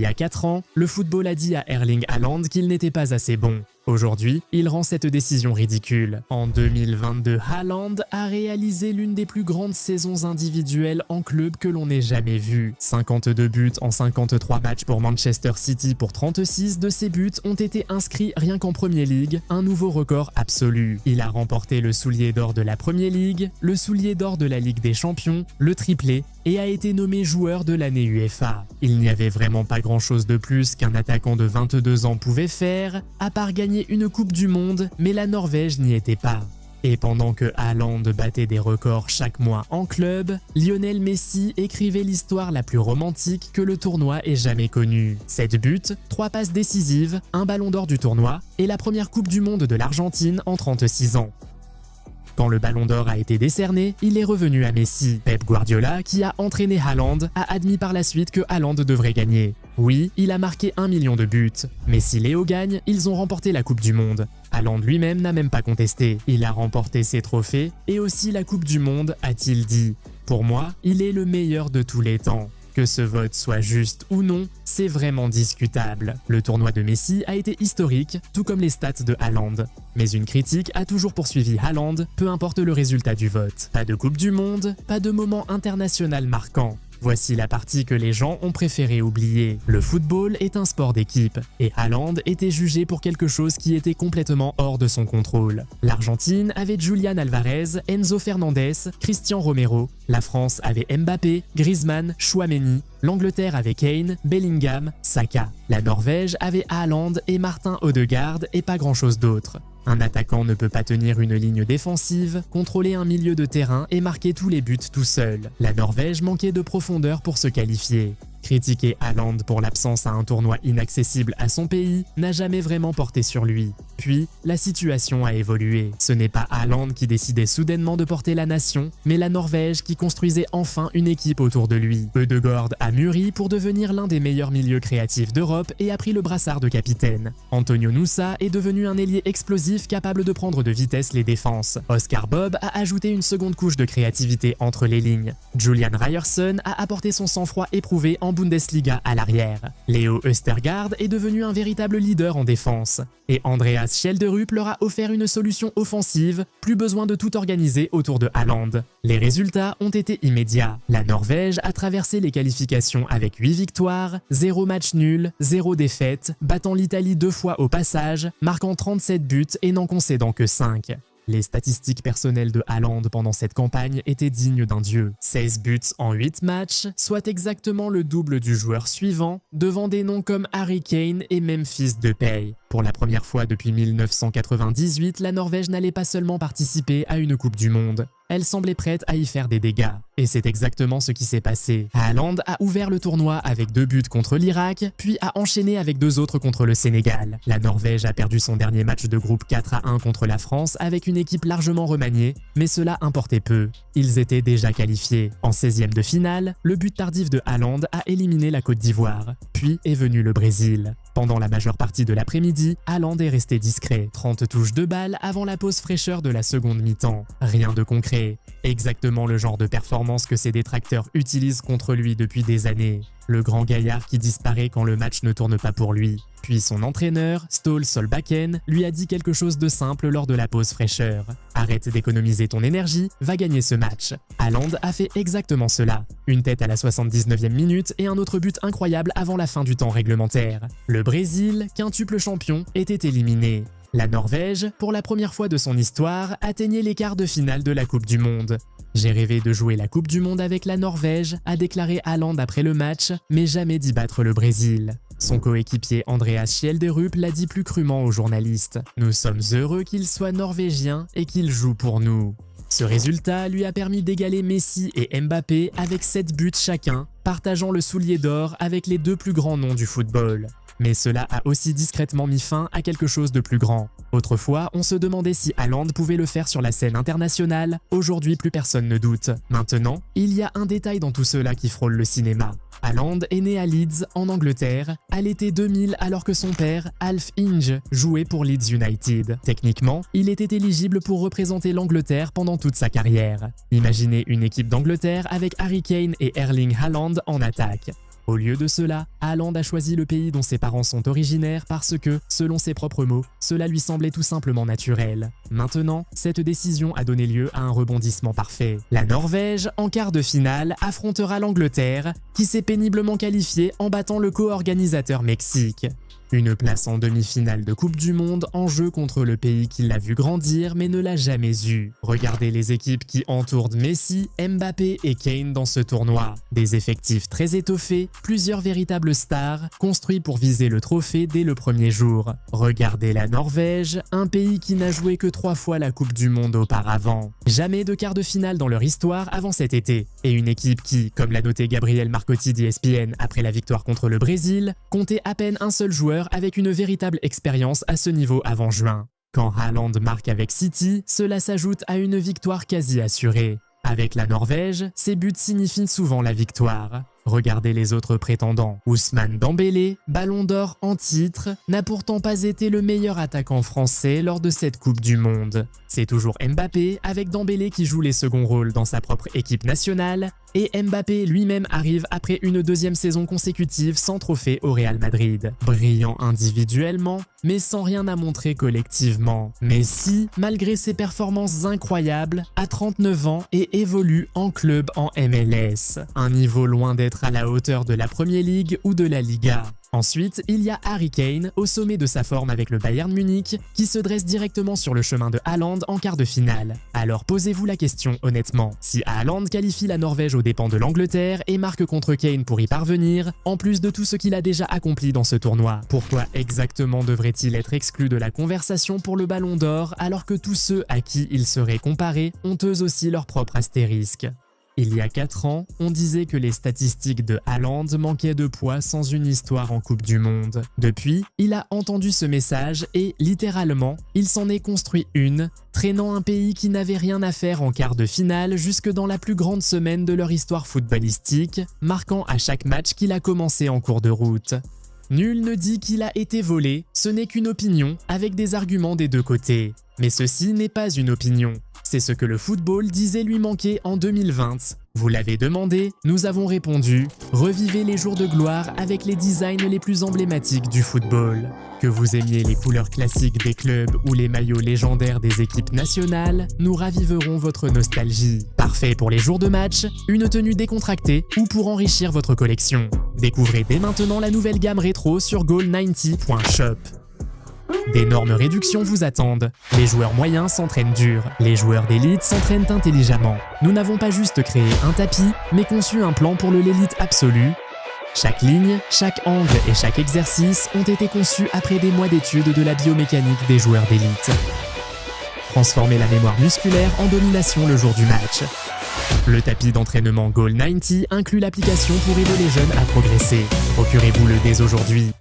y a 4 ans, le football a dit à Erling Haaland qu'il n'était pas assez bon. Aujourd'hui, il rend cette décision ridicule. En 2022, Haaland a réalisé l'une des plus grandes saisons individuelles en club que l'on ait jamais vues. 52 buts en 53 matchs pour Manchester City pour 36 de ses buts ont été inscrits rien qu'en Premier League, un nouveau record absolu. Il a remporté le soulier d'or de la Premier League, le soulier d'or de la Ligue des Champions, le triplé et a été nommé joueur de l'année UEFA. Il n'y avait vraiment pas grand-chose de plus qu'un attaquant de 22 ans pouvait faire, à part gagner une Coupe du Monde, mais la Norvège n'y était pas. Et pendant que Haaland battait des records chaque mois en club, Lionel Messi écrivait l'histoire la plus romantique que le tournoi ait jamais connue. 7 buts, 3 passes décisives, un ballon d'or du tournoi et la première Coupe du Monde de l'Argentine en 36 ans. Quand le ballon d'or a été décerné, il est revenu à Messi. Pep Guardiola, qui a entraîné Haaland, a admis par la suite que Haaland devrait gagner. Oui, il a marqué 1 million de buts. Mais si Léo gagne, ils ont remporté la Coupe du Monde. Haaland lui-même n'a même pas contesté. Il a remporté ses trophées et aussi la Coupe du Monde, a-t-il dit. Pour moi, il est le meilleur de tous les temps. Que ce vote soit juste ou non, c'est vraiment discutable. Le tournoi de Messi a été historique, tout comme les stats de Haaland. Mais une critique a toujours poursuivi Haaland, peu importe le résultat du vote. Pas de Coupe du Monde, pas de moment international marquant. Voici la partie que les gens ont préféré oublier. Le football est un sport d'équipe, et Haaland était jugé pour quelque chose qui était complètement hors de son contrôle. L'Argentine avait Julián Álvarez, Enzo Fernandez, Cristian Romero. La France avait Mbappé, Griezmann, Chouameni. L'Angleterre avait Kane, Bellingham, Saka. La Norvège avait Haaland et Martin Odegaard et pas grand-chose d'autre. Un attaquant ne peut pas tenir une ligne défensive, contrôler un milieu de terrain et marquer tous les buts tout seul. La Norvège manquait de profondeur pour se qualifier. Critiquer Haaland pour l'absence à un tournoi inaccessible à son pays n'a jamais vraiment porté sur lui. Puis, la situation a évolué. Ce n'est pas Haaland qui décidait soudainement de porter la nation, mais la Norvège qui construisait enfin une équipe autour de lui. Ødegaard a mûri pour devenir l'un des meilleurs milieux créatifs d'Europe et a pris le brassard de capitaine. Antonio Nusa est devenu un ailier explosif capable de prendre de vitesse les défenses. Oscar Bob a ajouté une seconde couche de créativité entre les lignes. Julian Ryerson a apporté son sang-froid éprouvé en Bundesliga à l'arrière. Léo Østergaard est devenu un véritable leader en défense. Et Andreas Schelderup leur a offert une solution offensive, plus besoin de tout organiser autour de Haaland. Les résultats ont été immédiats. La Norvège a traversé les qualifications avec 8 victoires, 0 match nul, 0 défaite, battant l'Italie 2 fois au passage, marquant 37 buts et n'en concédant que 5. Les statistiques personnelles de Haaland pendant cette campagne étaient dignes d'un dieu. 16 buts en 8 matchs, soit exactement le double du joueur suivant, devant des noms comme Harry Kane et Memphis Depay. Pour la première fois depuis 1998, la Norvège n'allait pas seulement participer à une Coupe du Monde. Elle semblait prête à y faire des dégâts. Et c'est exactement ce qui s'est passé. Haaland a ouvert le tournoi avec 2 buts contre l'Irak, puis a enchaîné avec 2 autres contre le Sénégal. La Norvège a perdu son dernier match de groupe 4-1 contre la France avec une équipe largement remaniée, mais cela importait peu. Ils étaient déjà qualifiés. En 16e de finale, le but tardif de Haaland a éliminé la Côte d'Ivoire. Puis est venu le Brésil. Pendant la majeure partie de l'après-midi, Haaland est resté discret. 30 touches de balle avant la pause fraîcheur de la seconde mi-temps. Rien de concret. Exactement le genre de performance que ses détracteurs utilisent contre lui depuis des années. Le grand gaillard qui disparaît quand le match ne tourne pas pour lui. Puis son entraîneur, Ståle Solbakken, lui a dit quelque chose de simple lors de la pause fraîcheur. Arrête d'économiser ton énergie, va gagner ce match. Haaland a fait exactement cela. Une tête à la 79e minute et un autre but incroyable avant la fin du temps réglementaire. Le Brésil, quintuple champion, était éliminé. La Norvège, pour la première fois de son histoire, atteignait les quarts de finale de la Coupe du Monde. J'ai rêvé de jouer la Coupe du Monde avec la Norvège, a déclaré Haaland après le match, mais jamais d'y battre le Brésil. Son coéquipier Andreas Schelderup l'a dit plus crûment aux journalistes. « Nous sommes heureux qu'il soit norvégien et qu'il joue pour nous ». Ce résultat lui a permis d'égaler Messi et Mbappé avec 7 buts chacun, partageant le soulier d'or avec les 2 plus grands noms du football. Mais cela a aussi discrètement mis fin à quelque chose de plus grand. Autrefois, on se demandait si Haaland pouvait le faire sur la scène internationale, aujourd'hui plus personne ne doute. Maintenant, il y a un détail dans tout cela qui frôle le cinéma. Haaland est né à Leeds, en Angleterre, à l'été 2000 alors que son père, Alf Inge, jouait pour Leeds United. Techniquement, il était éligible pour représenter l'Angleterre pendant toute sa carrière. Imaginez une équipe d'Angleterre avec Harry Kane et Erling Haaland en attaque. Au lieu de cela, Haaland a choisi le pays dont ses parents sont originaires parce que, selon ses propres mots, cela lui semblait tout simplement naturel. Maintenant, cette décision a donné lieu à un rebondissement parfait. La Norvège, en quart de finale, affrontera l'Angleterre, qui s'est péniblement qualifiée en battant le co-organisateur Mexique. Une place en demi-finale de Coupe du Monde en jeu contre le pays qui l'a vu grandir mais ne l'a jamais eu. Regardez les équipes qui entourent Messi, Mbappé et Kane dans ce tournoi. Des effectifs très étoffés, plusieurs véritables stars, construits pour viser le trophée dès le premier jour. Regardez la Norvège, un pays qui n'a joué que 3 fois la Coupe du Monde auparavant. Jamais de quart de finale dans leur histoire avant cet été. Et une équipe qui, comme l'a noté Gabriel Marcotti d'ESPN après la victoire contre le Brésil, comptait à peine un seul joueur avec une véritable expérience à ce niveau avant juin. Quand Haaland marque avec City, cela s'ajoute à une victoire quasi assurée. Avec la Norvège, ces buts signifient souvent la victoire. Regardez les autres prétendants. Ousmane Dembélé, Ballon d'Or en titre, n'a pourtant pas été le meilleur attaquant français lors de cette Coupe du Monde. C'est toujours Mbappé, avec Dembélé qui joue les seconds rôles dans sa propre équipe nationale, et Mbappé lui-même arrive après une deuxième saison consécutive sans trophée au Real Madrid. Brillant individuellement, mais sans rien à montrer collectivement. Messi, malgré ses performances incroyables, a 39 ans et évolue en club en MLS. Un niveau loin d'être à la hauteur de la Premier League ou de la Liga. Ensuite, il y a Harry Kane, au sommet de sa forme avec le Bayern Munich, qui se dresse directement sur le chemin de Haaland en quart de finale. Alors posez-vous la question honnêtement, si Haaland qualifie la Norvège aux dépens de l'Angleterre et marque contre Kane pour y parvenir, en plus de tout ce qu'il a déjà accompli dans ce tournoi, pourquoi exactement devrait-il être exclu de la conversation pour le Ballon d'Or alors que tous ceux à qui il serait comparé ont eux aussi leur propre astérisque? Il y a 4 ans, on disait que les statistiques de Haaland manquaient de poids sans une histoire en Coupe du Monde. Depuis, il a entendu ce message et, littéralement, il s'en est construit une, traînant un pays qui n'avait rien à faire en quart de finale jusque dans la plus grande semaine de leur histoire footballistique, marquant à chaque match qu'il a commencé en cours de route. Nul ne dit qu'il a été volé, ce n'est qu'une opinion, avec des arguments des deux côtés. Mais ceci n'est pas une opinion. C'est ce que le football disait lui manquer en 2020. Vous l'avez demandé, nous avons répondu « Revivez les jours de gloire avec les designs les plus emblématiques du football ». Que vous aimiez les couleurs classiques des clubs ou les maillots légendaires des équipes nationales, nous raviverons votre nostalgie. Parfait pour les jours de match, une tenue décontractée ou pour enrichir votre collection. Découvrez dès maintenant la nouvelle gamme rétro sur goal90.shop. D'énormes réductions vous attendent. Les joueurs moyens s'entraînent dur, les joueurs d'élite s'entraînent intelligemment. Nous n'avons pas juste créé un tapis, mais conçu un plan pour l'élite absolue. Chaque ligne, chaque angle et chaque exercice ont été conçus après des mois d'études de la biomécanique des joueurs d'élite. Transformez la mémoire musculaire en domination le jour du match. Le tapis d'entraînement Goal90 inclut l'application pour aider les jeunes à progresser. Procurez-vous-le dès aujourd'hui.